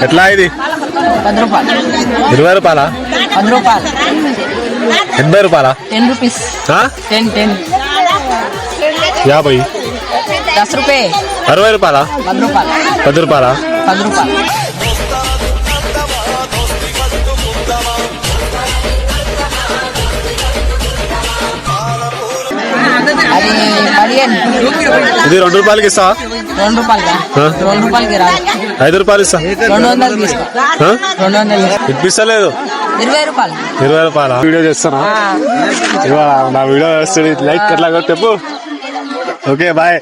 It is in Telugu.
ఎట్లా ఇది 10 రూపాయలు 20 రూపాయలా 10 రూపాయలు 80 రూపాయలా 10 రూపీస్ 10 50 10 रुपए 60 రూపాయలా 10 రూపాయలు 10 రూపాయలా 10 రూపాయలు అది 15 ఇది 2 రూపాయలకి ఇస్తా 2 రూపాయలుగా 2 రూపాయలకి రాదు 5 రూపాయలు ఇస్తా 200 తీసుకో 200 ఇప్పిస్తలేదు 20 రూపాయలు 20 రూపాయల వీడియో చేస్తానా ఇవాళ నా వీడియో చేస్తే లైక్ అట్లా చెప్పు ఓకే బాయ్